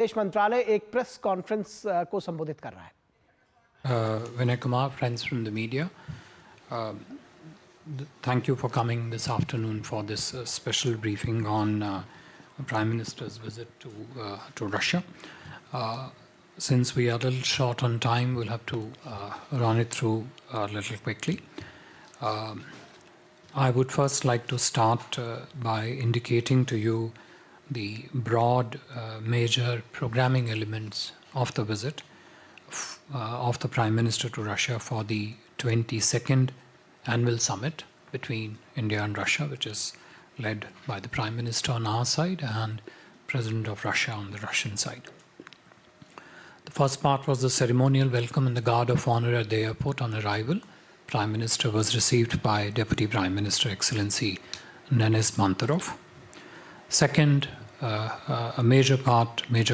विदेश मंत्रालय एक प्रेस कॉन्फ्रेंस को संबोधित कर रहा है। Vinay Kumar, friends from the media, thank you for coming this afternoon for this special briefing on Prime Minister's visit to Russia. Since we are a little short on time, we'll have to run it through a little quickly. I would first like to start by indicating to you the broad major programming elements of the visit of the Prime Minister to Russia for the 22nd annual summit between India and Russia, which is led by the Prime Minister on our side and President of Russia on the Russian side. The first part was the ceremonial welcome and the guard of honor at the airport on arrival. Prime Minister was received by Deputy Prime Minister Excellency Denis Manturov. Second, a major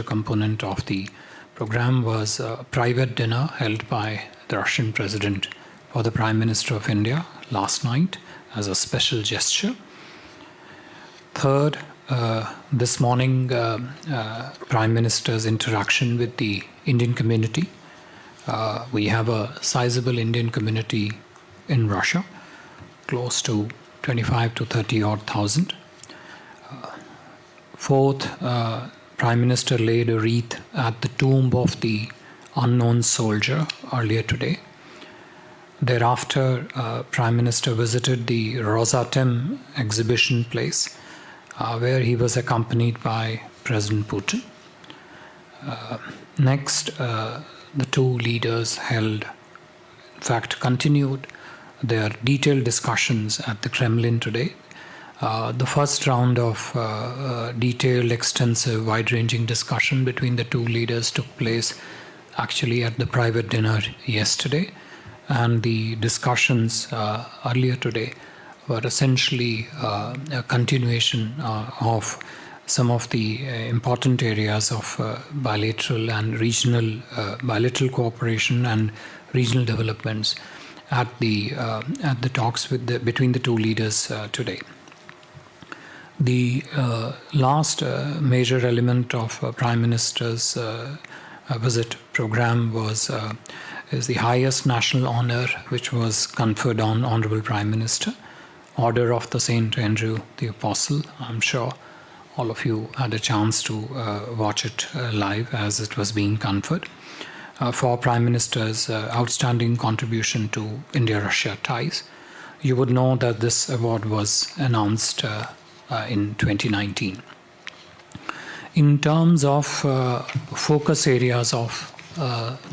component of the program was a private dinner held by the Russian President for the Prime Minister of India last night as a special gesture. Third, this morning, Prime Minister's interaction with the Indian community. We have a sizable Indian community in Russia, close to 25 to 30 odd thousand. Fourth, Prime Minister laid a wreath at the tomb of the unknown soldier earlier today. Thereafter, Prime Minister visited the Rosatom exhibition place, where he was accompanied by President Putin. Next, the two leaders continued their detailed discussions at the Kremlin today. The first round of detailed, extensive, wide-ranging discussion between the two leaders took place actually at the private dinner yesterday, and the discussions earlier today were essentially a continuation of some of the important areas of bilateral and regional bilateral cooperation and regional developments at the talks between the two leaders today. The last major element of Prime Minister's visit program is the highest national honor which was conferred on Honorable Prime Minister, Order of the Saint Andrew the Apostle. I'm sure all of you had a chance to watch it live as it was being conferred for Prime Minister's outstanding contribution to India-Russia ties. You would know that this award was announced in 2019. In terms of focus areas of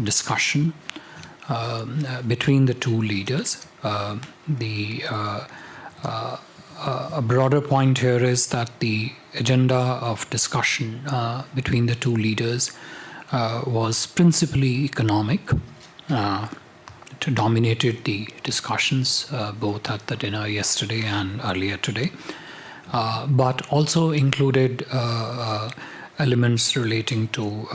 discussion between the two leaders, a broader point here is that the agenda of discussion between the two leaders was principally economic. It dominated the discussions both at the dinner yesterday and earlier today. But also included elements relating to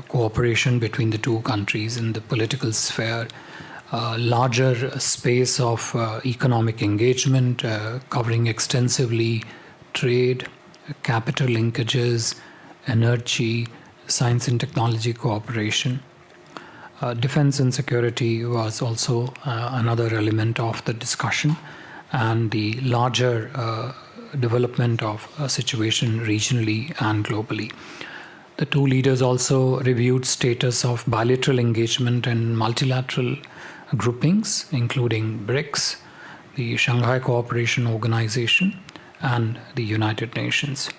cooperation between the two countries in the political sphere, larger space of economic engagement covering extensively trade, capital linkages, energy, science and technology cooperation. Defense and security was also another element of the discussion, and the larger development of a situation regionally and globally. The two leaders also reviewed status of bilateral engagement and multilateral groupings, including BRICS, the Shanghai Cooperation Organization, and the United Nations.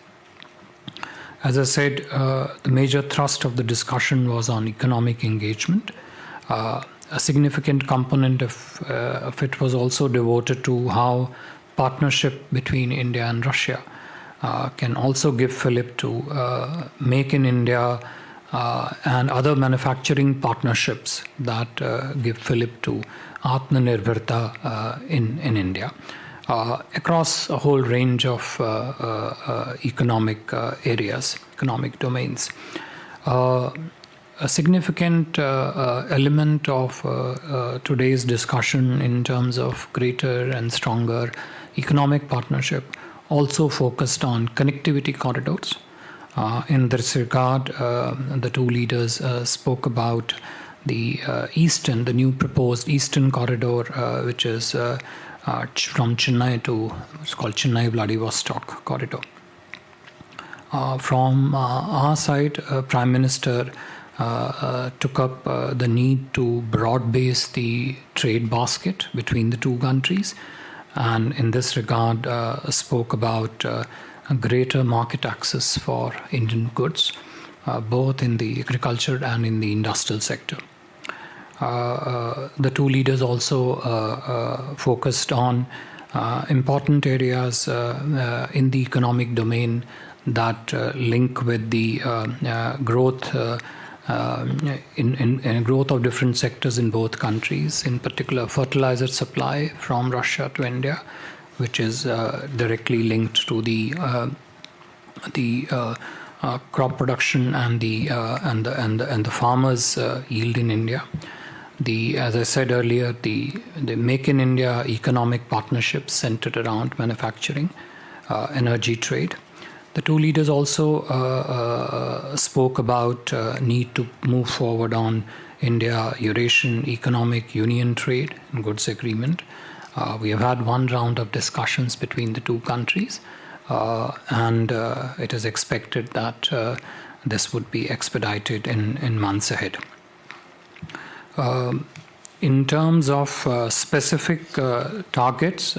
As I said, the major thrust of the discussion was on economic engagement. A significant component of it was also devoted to how partnership between India and Russia can also give fillip to Make in India and other manufacturing partnerships that give fillip to Atmanirbharta in India across a whole range of economic areas, economic domains. A significant element of today's discussion in terms of greater and stronger economic partnership also focused on connectivity corridors, In this regard, the two leaders spoke about the the new proposed Eastern Corridor, which is from Chennai to, it's called Chennai-Vladivostok Corridor. From our side, Prime Minister took up the need to broad-base the trade basket between the two countries, and in this regard spoke about a greater market access for Indian goods, both in the agriculture and in the industrial sector. The two leaders also focused on important areas in the economic domain that link with the growth in growth of different sectors in both countries, in particular fertilizer supply from Russia to India, which is directly linked to the crop production and the farmers' yield in India. As I said earlier, the Make in India economic partnerships centered around manufacturing, energy trade. The two leaders also spoke about need to move forward on India-Eurasian Economic Union Trade and Goods Agreement. We have had one round of discussions between the two countries, and it is expected that this would be expedited in months ahead. In terms of specific targets,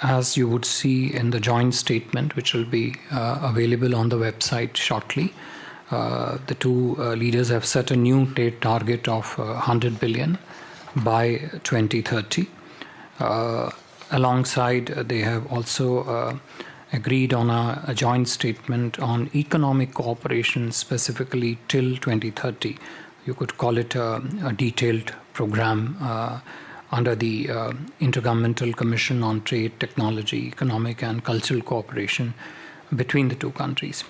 as you would see in the joint statement, which will be available on the website shortly, the two leaders have set a new trade target of 100 billion by 2030. Alongside, they have also agreed on a joint statement on economic cooperation specifically till 2030. You could call it a detailed program under the Intergovernmental Commission on Trade, Technology, Economic and Cultural Cooperation between the two countries.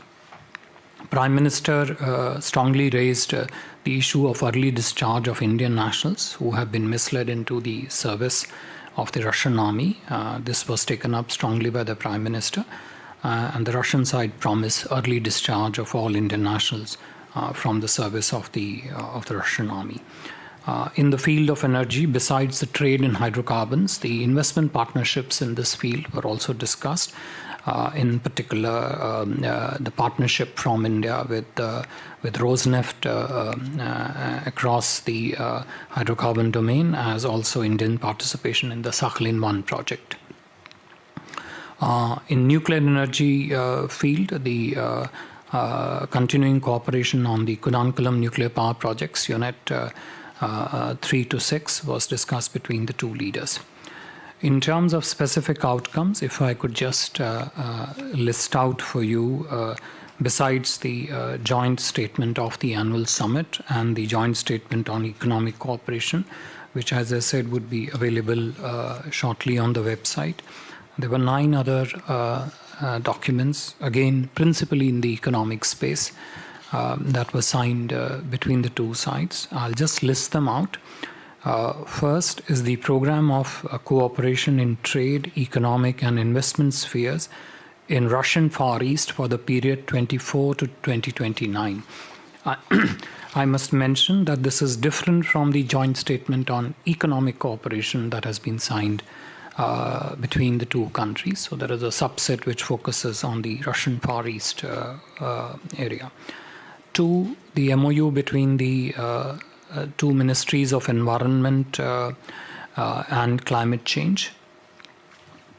Prime Minister strongly raised the issue of early discharge of Indian nationals who have been misled into the service of the Russian army. This was taken up strongly by the Prime Minister, and the Russian side promised early discharge of all Indian nationals from the service of the Russian army. In the field of energy, besides the trade in hydrocarbons, the investment partnerships in this field were also discussed. In particular, the partnership from India with Rosneft across the hydrocarbon domain, as also Indian participation in the Sakhalin-1 project. In nuclear energy field, the continuing cooperation on the Kudankulam nuclear power projects, Unit 3 to 6, was discussed between the two leaders. In terms of specific outcomes, if I could just list out for you, besides the joint statement of the annual summit and the joint statement on economic cooperation, which, as I said, would be available shortly on the website, there were 9 other documents, again, principally in the economic space, that were signed between the two sides. I'll just list them out. First is the program of cooperation in trade, economic and investment spheres in Russian Far East for the period 24 to 2029. I must mention that this is different from the joint statement on economic cooperation that has been signed between the two countries. So there is a subset which focuses on the Russian Far East area. 2, the MOU between the two ministries of environment and climate change.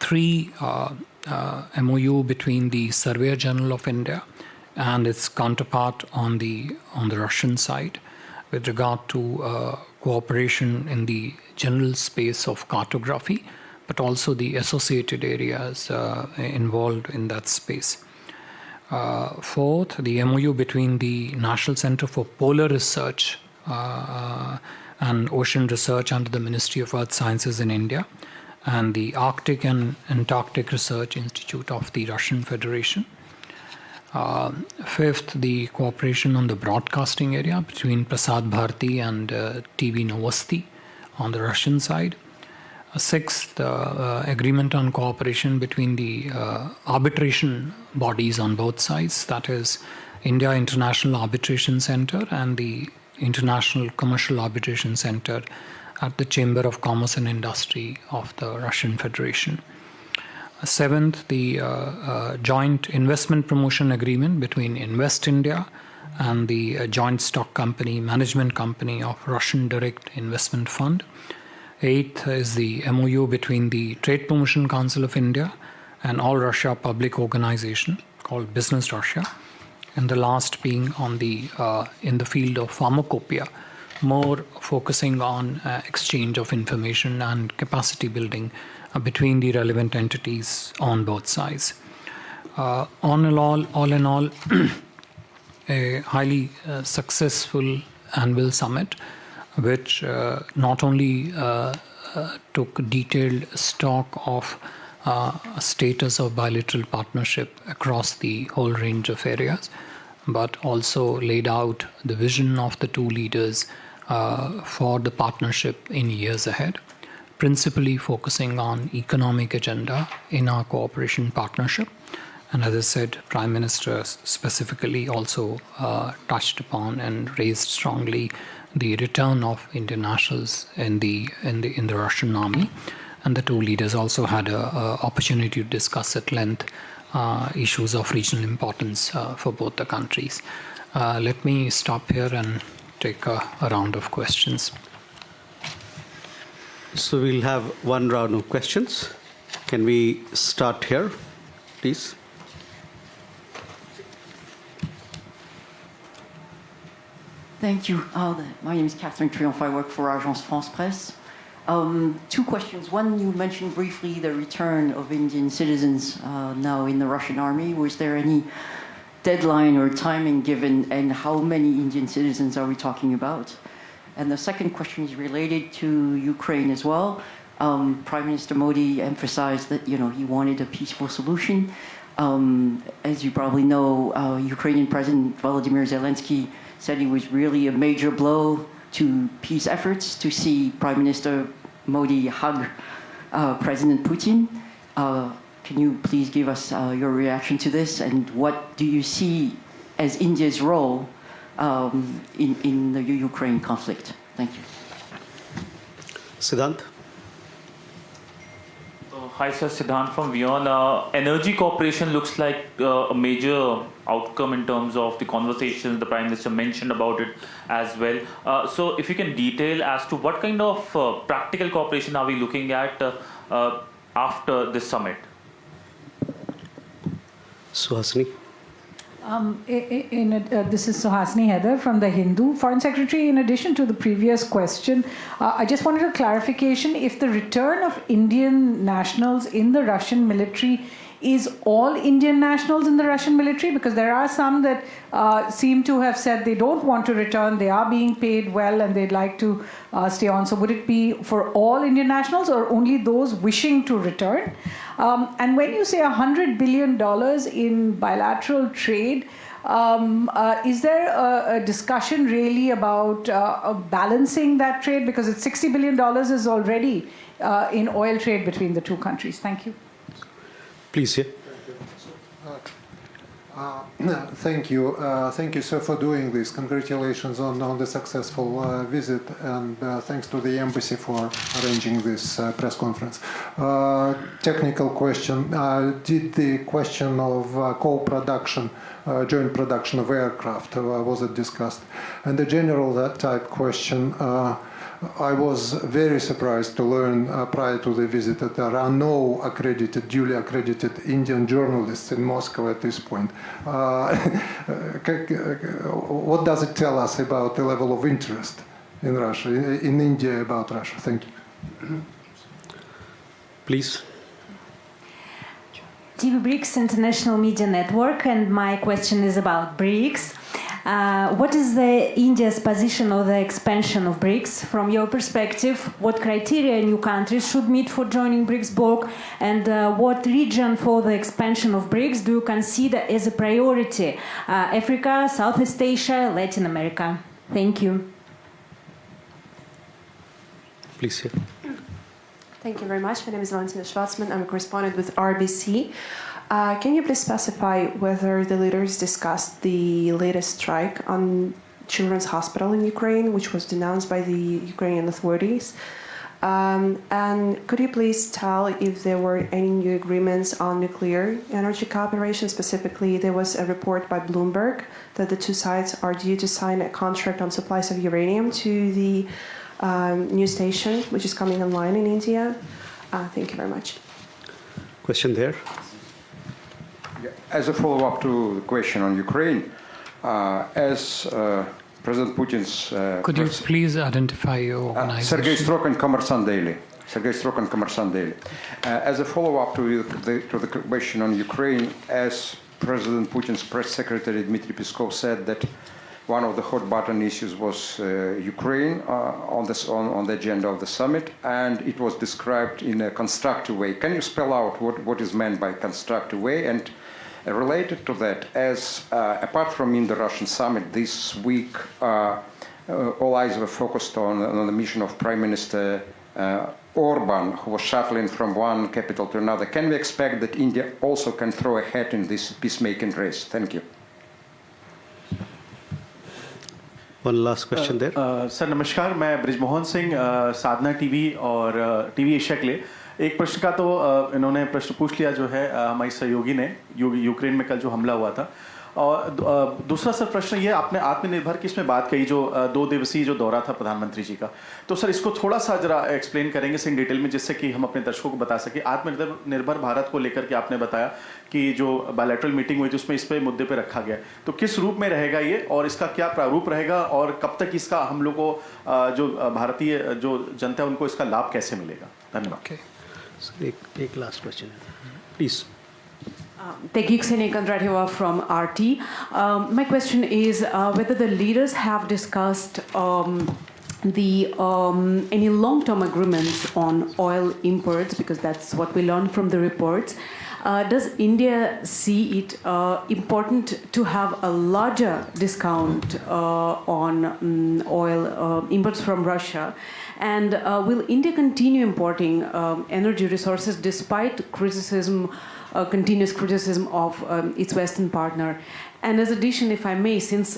3, MOU between the Surveyor General of India and its counterpart on the Russian side with regard to cooperation in the general space of cartography, but also the associated areas involved in that space. 4th, the MOU between the National Center for Polar Research and Ocean Research under the Ministry of Earth Sciences in India and the Arctic and Antarctic Research Institute of the Russian Federation. 5th, the cooperation on the broadcasting area between Prasad Bharati and TV Novosti on the Russian side. Sixth, agreement on cooperation between the arbitration bodies on both sides, that is India International Arbitration Center and the International Commercial Arbitration Center at the Chamber of Commerce and Industry of the Russian Federation. Seventh, the joint investment promotion agreement between Invest India and the joint stock company, management company of Russian Direct Investment Fund. Eighth is the MOU between the Trade Promotion Council of India and All Russia Public Organization called Business Russia. And the last being on the in the field of pharmacopoeia, more focusing on exchange of information and capacity building between the relevant entities on both sides. All in all, a highly successful annual summit, which not only took detailed stock of status of bilateral partnership across the whole range of areas, but also laid out the vision of the two leaders for the partnership in years ahead, principally focusing on economic agenda in our cooperation partnership. And as I said, Prime Minister specifically also touched upon and raised strongly the return of Indian nationals in the Russian army, and the two leaders also had an opportunity to discuss at length issues of regional importance for both the countries. Let me stop here and take a round of questions. So we'll have one round of questions. Can we start here, please? Thank you. My name is Catherine Triomphe. I work for Agence France Presse. Two questions. One, you mentioned briefly the return of Indian citizens now in the Russian army. Was there any deadline or timing given, and how many Indian citizens are we talking about? And the second question is related to Ukraine as well. Prime Minister Modi emphasized that he wanted a peaceful solution. As you probably know, Ukrainian President Volodymyr Zelensky said it was really a major blow to peace efforts to see Prime Minister Modi hug President Putin. Can you please give us your reaction to this, and what do you see as India's role in the Ukraine conflict? Thank you. Siddhant? Hi, sir. Siddhant from WION. Energy cooperation looks like a major outcome in terms of the conversations. The Prime Minister mentioned about it as well. So if you can detail as to what kind of practical cooperation are we looking at after this summit? Suhasini? This is Suhasini Heather from The Hindu. Foreign Secretary, in addition to the previous question, I just wanted a clarification if the return of Indian nationals in the Russian military is all Indian nationals in the Russian military, because there are some that seem to have said they don't want to return, they are being paid well and they'd like to stay on. So would it be for all Indian nationals or only those wishing to return? And when you say $100 billion in bilateral trade, is there a discussion really about balancing that trade? Because it's $60 billion is already in oil trade between the two countries. Thank you. Please, yeah. Thank you. Thank you, sir, for doing this. Congratulations on the successful visit, and thanks to the embassy for arranging this press conference. Technical question. Did the question of co-production, joint production of aircraft, was it discussed? And the general type question, I was very surprised to learn prior to the visit that there are no duly accredited Indian journalists in Moscow at this point. What does it tell us about the level of interest in Russia, in India about Russia? Thank you. Please. TV BRICS International Media Network, and my question is about BRICS. What is India's position on the expansion of BRICS? From your perspective, what criteria new countries should meet for joining BRICS bloc, and what region for the expansion of BRICS do you consider as a priority? Africa, Southeast Asia, Latin America? Thank you. Please, yeah. Thank you very much. My name is Valentina Schwarzman. I'm a correspondent with RBC. Can you please specify whether the leaders discussed the latest strike on Children's Hospital in Ukraine, which was denounced by the Ukrainian authorities? And could you please tell if there were any new agreements on nuclear energy cooperation? Specifically, there was a report by Bloomberg that the two sides are due to sign a contract on supplies of uranium to the new station, which is coming online in India. Thank you very much. Question there. As a follow-up to the question on Ukraine, as President Putin's... Could you please identify your organization? Sergei Strokin, Kommersant Daily. Sergei Strokin, Kommersant Daily. As a follow-up to the question on Ukraine, as President Putin's press secretary Dmitry Peskov said that one of the hot-button issues was Ukraine on the agenda of the summit, and it was described in a constructive way. Can you spell out what is meant by constructive way? And related to that, as apart from in the Russian summit this week, all eyes were focused on the mission of Prime Minister Orban, who was shuttling from one capital to another. Can we expect that India also can throw a hat in this peacemaking race? Thank you. One last question there. Sir नमस्कार, मैं ब्रिजमोहन सिंह साधना TV और TV Asia के लिए एक प्रश्न का तो इन्होंने प्रश्न पूछ लिया जो है हमारी सहयोगी ने यूक्रेन में कल जो हमला हुआ था, और दूसरा सर प्रश्न ये आपने आत्मनिर्भर की इसमें बात कही जो 2 दिवसीय जो दौरा था प्रधानमंत्री जी का, तो सर इसको थोड़ा सा जरा एक्सप्लेन करेंगे इन डिटेल में जिससे कि हम अपने दर्शकों को बता सकें। आत्मनिर्भर भारत को लेकर के आपने बताया कि जो बायलैटरल मीटिंग हुई थी उसमें इस पे मुद्दे पे रखा गया, तो किस रूप में रहेगा ये और इसका क्या प्रारूप रहेगा और कब तक इसका हम लोग को जो भारतीय जो जनता है उनको इसका लाभ कैसे मिलेगा? धन्यवाद। एक last question please. Thank you, Ksenia Kondratyova from RT. My question is whether the leaders have discussed any long-term agreements on oil imports, because that's what we learned from the reports. Does India see it important to have a larger discount on oil imports from Russia? And will India continue importing energy resources despite criticism, continuous criticism of its Western partner? And as addition, if I may, since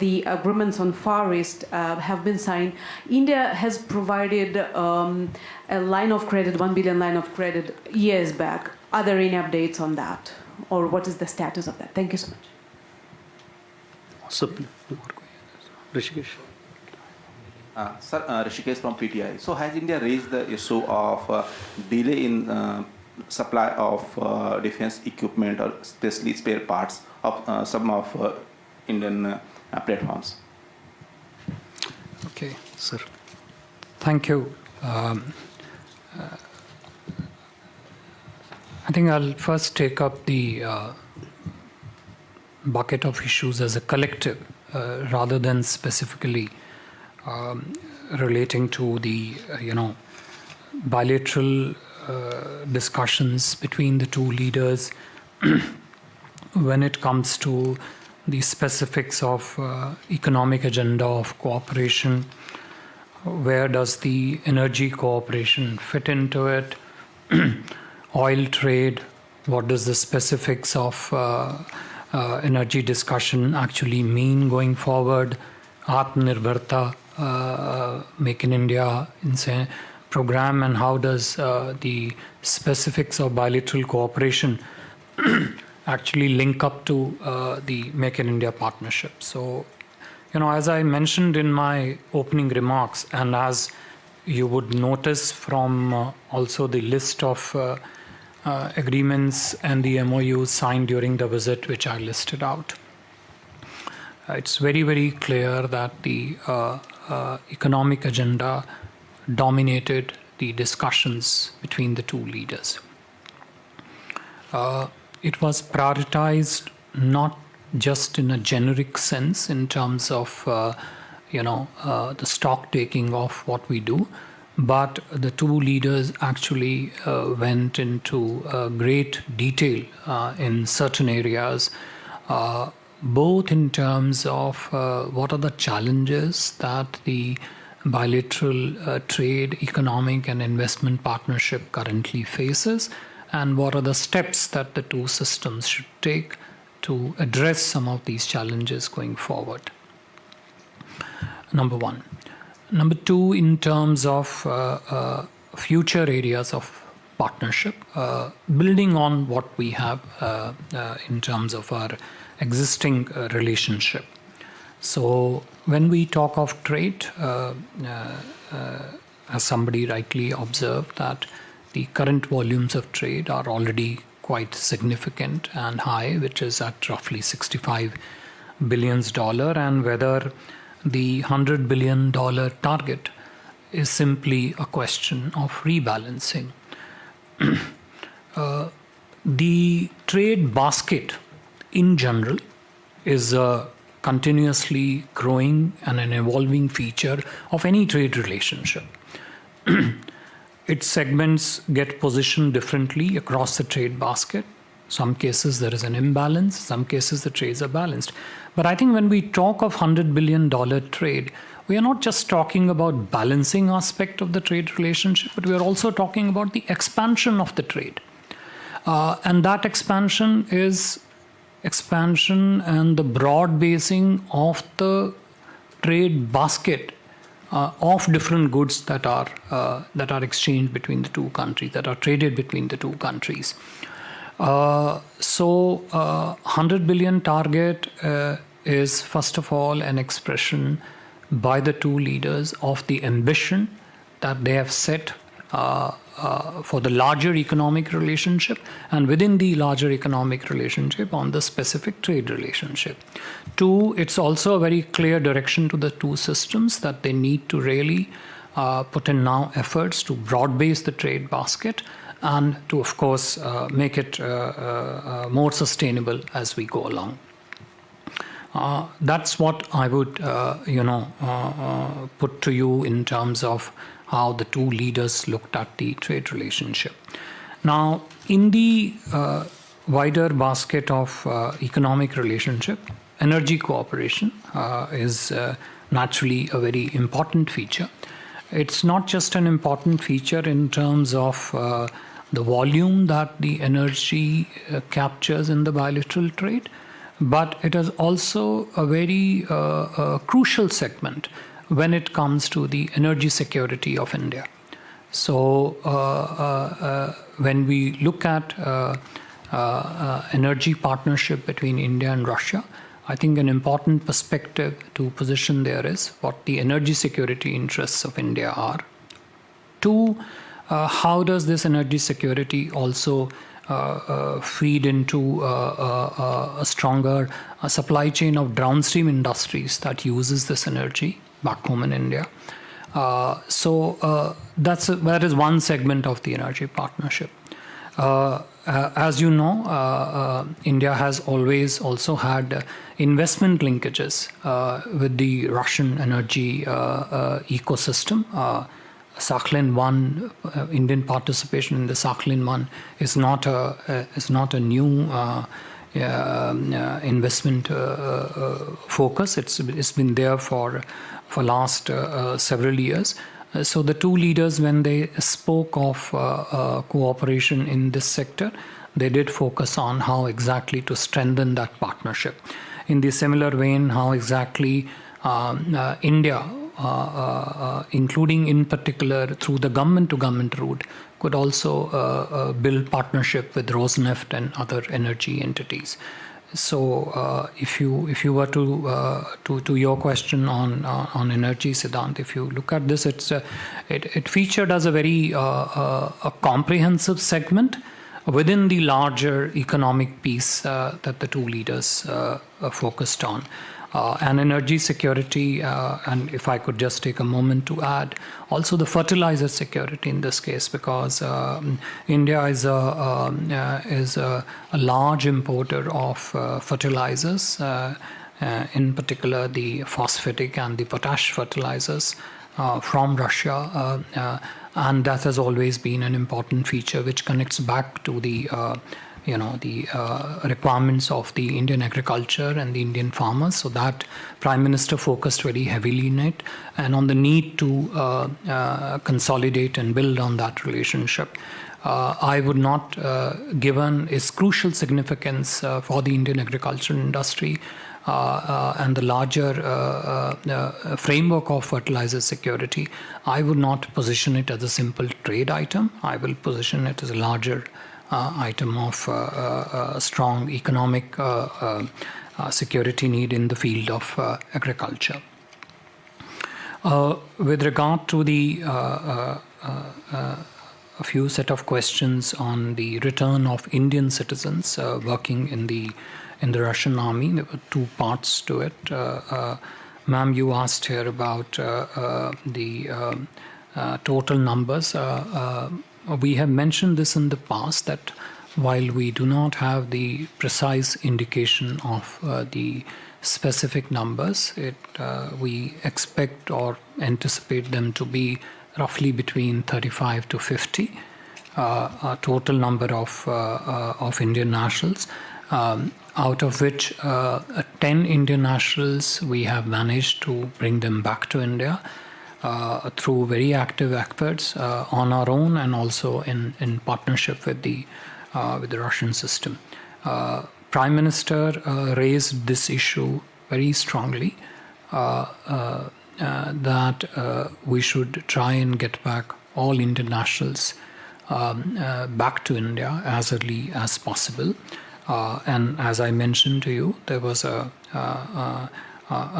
the agreements on Far East have been signed, India has provided a line of credit, 1 billion line of credit years back. Are there any updates on that? Or what is the status of that? Thank you so much. So, Rishikesh. Sir, Rishikesh from PTI. So has India raised the issue of delay in supply of defense equipment or especially spare parts of some of Indian platforms? Okay, sir. Thank you. I think I'll first take up the bucket of issues as a collective rather than specifically relating to the bilateral discussions between the two leaders when it comes to the specifics of economic agenda of cooperation. Where does the energy cooperation fit into it? Oil trade, what does the specifics of energy discussion actually mean going forward? Atmanirbharta, Make in India program, and how does the specifics of bilateral cooperation actually link up to the Make in India partnership? So, as I mentioned in my opening remarks, and as you would notice from also the list of agreements and the MOUs signed during the visit, which I listed out, it's very, very clear that the economic agenda dominated the discussions between the two leaders. It was prioritized not just in a generic sense in terms of the stock taking of what we do, but the two leaders actually went into great detail in certain areas, both in terms of what are the challenges that the bilateral trade, economic and investment partnership currently faces, and what are the steps that the two systems should take to address some of these challenges going forward. Number one. Number two, in terms of future areas of partnership, building on what we have in terms of our existing relationship. So when we talk of trade, as somebody rightly observed, that the current volumes of trade are already quite significant and high, which is at roughly $65 billion, and whether the $100 billion target is simply a question of rebalancing. The trade basket in general is a continuously growing and an evolving feature of any trade relationship. Its segments get positioned differently across the trade basket. Some cases there is an imbalance, some cases the trades are balanced. But I think when we talk of $100 billion trade, we are not just talking about balancing aspect of the trade relationship, but we are also talking about the expansion of the trade. And that expansion is expansion and the broad basing of the trade basket of different goods that are exchanged between the two countries, that are traded between the two countries. So 100 billion target is first of all an expression by the two leaders of the ambition that they have set for the larger economic relationship, and within the larger economic relationship on the specific trade relationship. Two, it's also a very clear direction to the two systems that they need to really put in now efforts to broad base the trade basket and to, of course, make it more sustainable as we go along. That's what I would, put to you in terms of how the two leaders looked at the trade relationship. Now, in the wider basket of economic relationship, energy cooperation is naturally a very important feature. It's not just an important feature in terms of the volume that the energy captures in the bilateral trade, but it is also a very crucial segment when it comes to the energy security of India. So when we look at energy partnership between India and Russia, I think an important perspective to position there is what the energy security interests of India are. Two, how does this energy security also feed into a stronger supply chain of downstream industries that uses this energy back home in India. So that is one segment of the energy partnership. As you know, India has always also had investment linkages with the Russian energy ecosystem. Sakhalin-1, Indian participation in the Sakhalin-1 is not a new investment focus. It's been there for last several years. So the two leaders, when they spoke of cooperation in this sector, they did focus on how exactly to strengthen that partnership. In the similar vein, how exactly India, including in particular through the government-to-government route, could also build partnership with Rosneft and other energy entities. So if you were to your question on energy, Siddhant, if you look at this, it featured as a very a comprehensive segment within the larger economic piece that the two leaders focused on. And energy security, and if I could just take a moment to add, also the fertilizer security in this case, because India is a large importer of fertilizers, in particular the phosphatic and the potash fertilizers from Russia, and that has always been an important feature which connects back to the the requirements of the Indian agriculture and the Indian farmers. So that Prime Minister focused very heavily in it, and on the need to consolidate and build on that relationship. I would not given its crucial significance for the Indian agricultural industry and the larger framework of fertilizer security. I would not position it as a simple trade item. I will position it as a larger item of strong economic security need in the field of agriculture. With regard to the a few set of questions on the return of Indian citizens working in the Russian army, there were two parts to it. Ma'am, you asked here about the total numbers. We have mentioned this in the past that while we do not have the precise indication of the specific numbers, we expect or anticipate them to be roughly between 35 to 50, a total number of Indian nationals, out of which 10 Indian nationals we have managed to bring them back to India through very active efforts on our own and also in partnership with the Russian system. Prime Minister raised this issue very strongly, that we should try and get back all Indian nationals back to India as early as possible. And as I mentioned to you, there was a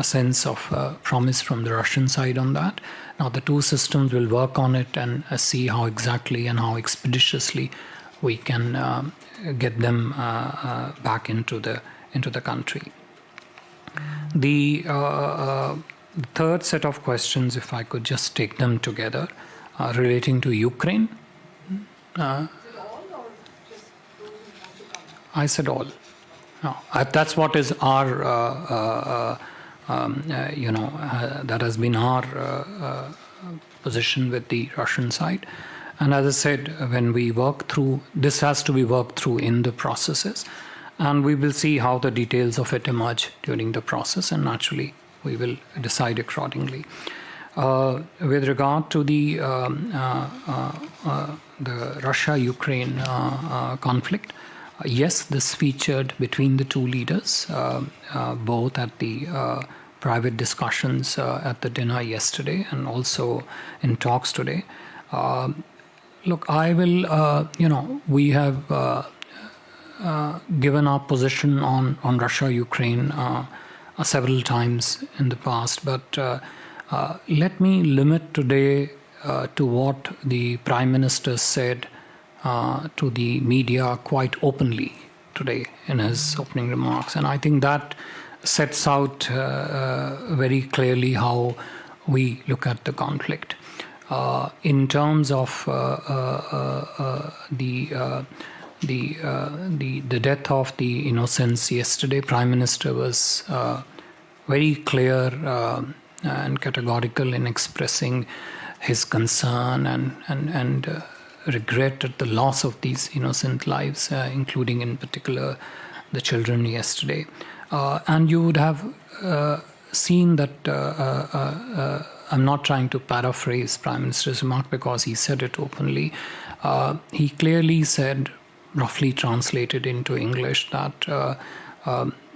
sense of promise from the Russian side on that. Now the two systems will work on it and see how exactly and how expeditiously we can get them back into the country. The third set of questions, if I could just take them together, relating to Ukraine. I said all. No, that's what is our, that has been our position with the Russian side. And as I said, when we work through, this has to be worked through in the processes, and we will see how the details of it emerge during the process, and naturally we will decide accordingly. With regard to the Russia-Ukraine conflict, yes, this featured between the two leaders, both at the private discussions at the dinner yesterday and also in talks today. Look, I will, we have given our position on Russia-Ukraine several times in the past, but let me limit today to what the Prime Minister said to the media quite openly today in his opening remarks. And I think that sets out very clearly how we look at the conflict. In terms of the death of the innocents yesterday, Prime Minister was very clear and categorical in expressing his concern and regret at the loss of these innocent lives, including in particular the children yesterday. And you would have seen that I'm not trying to paraphrase Prime Minister's remark because he said it openly. He clearly said, roughly translated into English, that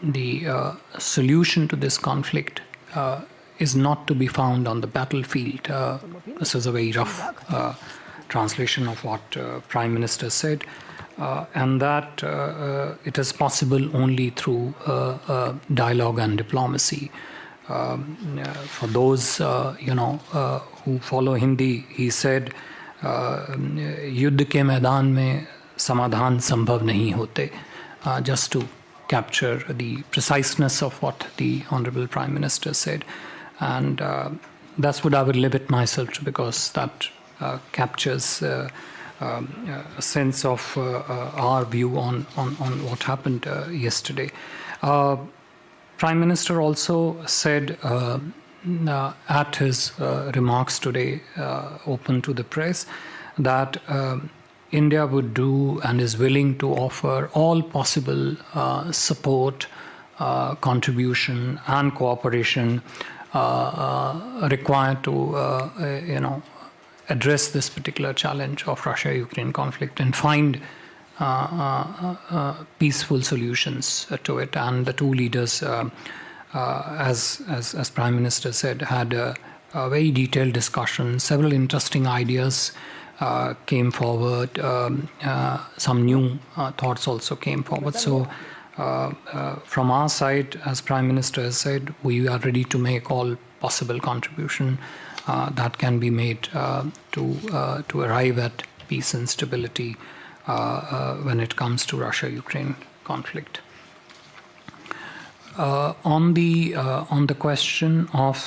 the solution to this conflict is not to be found on the battlefield. This is a very rough translation of what Prime Minister said, and that it is possible only through dialogue and diplomacy. For those who follow Hindi, he said, युद्ध के मैदान में समाधान संभव नहीं होते, just to capture the preciseness of what the Honorable Prime Minister said. And that's what I would limit myself to, because that captures a sense of our view on what happened yesterday. Prime Minister also said at his remarks today, open to the press, that India would do and is willing to offer all possible support, contribution, and cooperation required to, address this particular challenge of Russia-Ukraine conflict and find peaceful solutions to it. And the two leaders, as Prime Minister said, had a very detailed discussion. Several interesting ideas came forward. Some new thoughts also came forward. So from our side, as Prime Minister has said, we are ready to make all possible contribution that can be made to arrive at peace and stability when it comes to Russia-Ukraine conflict. On the question of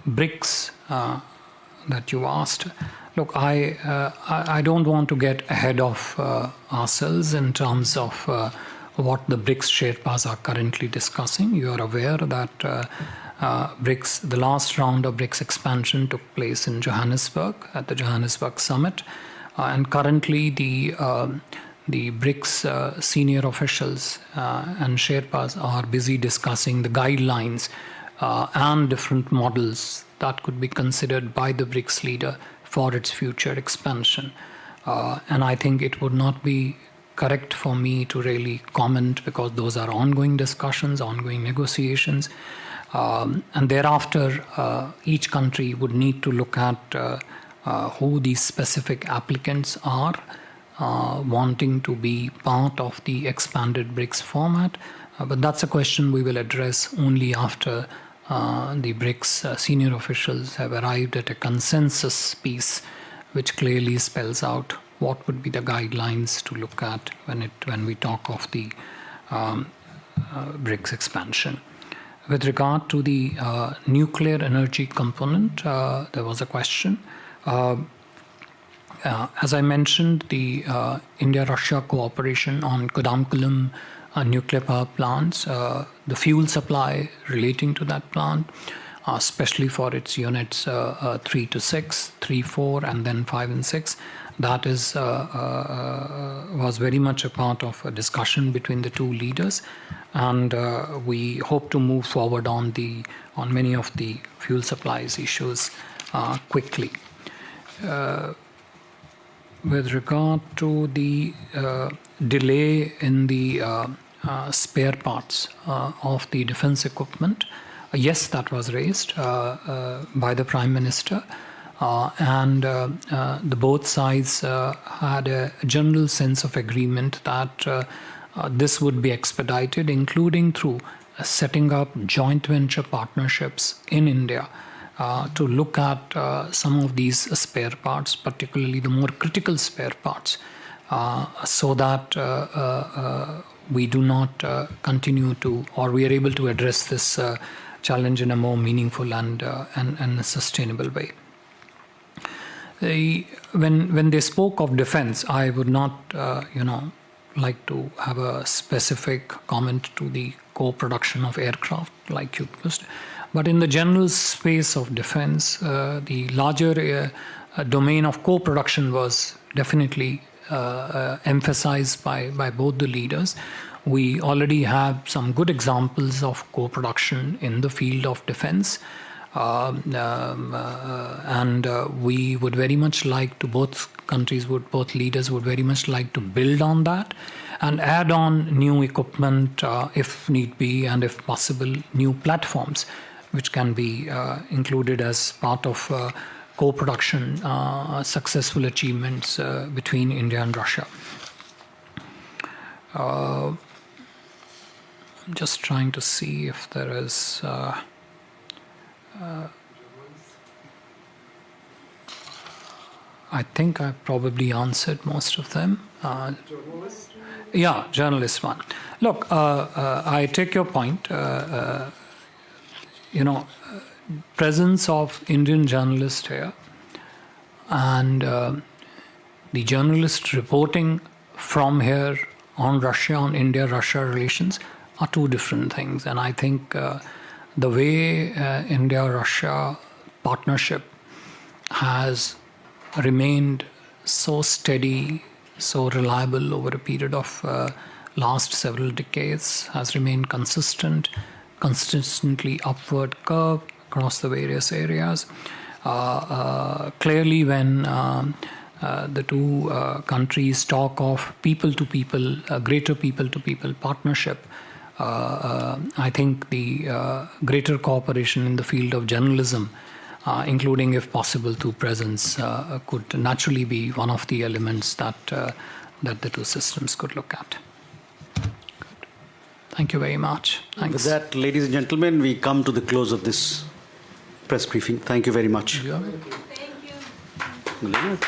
BRICS that you asked, look, I don't want to get ahead of ourselves in terms of what the BRICS Sherpas are currently discussing. You are aware that BRICS, the last round of BRICS expansion took place in Johannesburg at the Johannesburg Summit, and currently the BRICS senior officials and Sherpas are busy discussing the guidelines and different models that could be considered by the BRICS leader for its future expansion. And I think it would not be correct for me to really comment because those are ongoing discussions, ongoing negotiations. And thereafter, each country would need to look at who these specific applicants are wanting to be part of the expanded BRICS format. But that's a question we will address only after the BRICS senior officials have arrived at a consensus piece which clearly spells out what would be the guidelines to look at when we talk of the BRICS expansion. With regard to the nuclear energy component, there was a question. As I mentioned, the India-Russia cooperation on Kodamkulam nuclear power plants, the fuel supply relating to that plant, especially for its units 3 to 6, 3, 4, and then 5 and 6, that is was very much a part of a discussion between the two leaders, and we hope to move forward on many of the fuel supplies issues quickly. With regard to the delay in the spare parts of the defense equipment, yes, that was raised by the Prime Minister, and the both sides had a general sense of agreement that this would be expedited, including through setting up joint venture partnerships in India to look at some of these spare parts, particularly the more critical spare parts, so that we do not continue to, or we are able to address this challenge in a more meaningful and a sustainable way. When they spoke of defense, I would not, like to have a specific comment to the co-production of aircraft like you posed. But in the general space of defense, the larger domain of co-production was definitely emphasized by both the leaders. We already have some good examples of co-production in the field of defense. And we would very much like to, both leaders would very much like to build on that and add on new equipment if need be, and if possible, new platforms which can be included as part of co-production successful achievements between India and Russia. I'm just trying to see if there is... I think I probably answered most of them. Journalist? Yeah, journalist one. Look, I take your point. Presence of Indian journalists here and the journalist reporting from here on Russia, on India-Russia relations are two different things. And I think the way India-Russia partnership has remained so steady, so reliable over a period of last several decades, has remained consistently upward curve across the various areas. Clearly, when the two countries talk of people-to-people, greater people-to-people partnership, I think the greater cooperation in the field of journalism, including, if possible, through presence, could naturally be one of the elements that the two systems could look at. Good. Thank you very much. Thanks. With that, ladies and gentlemen, we come to the close of this press briefing. Thank you very much. Yeah. Thank you.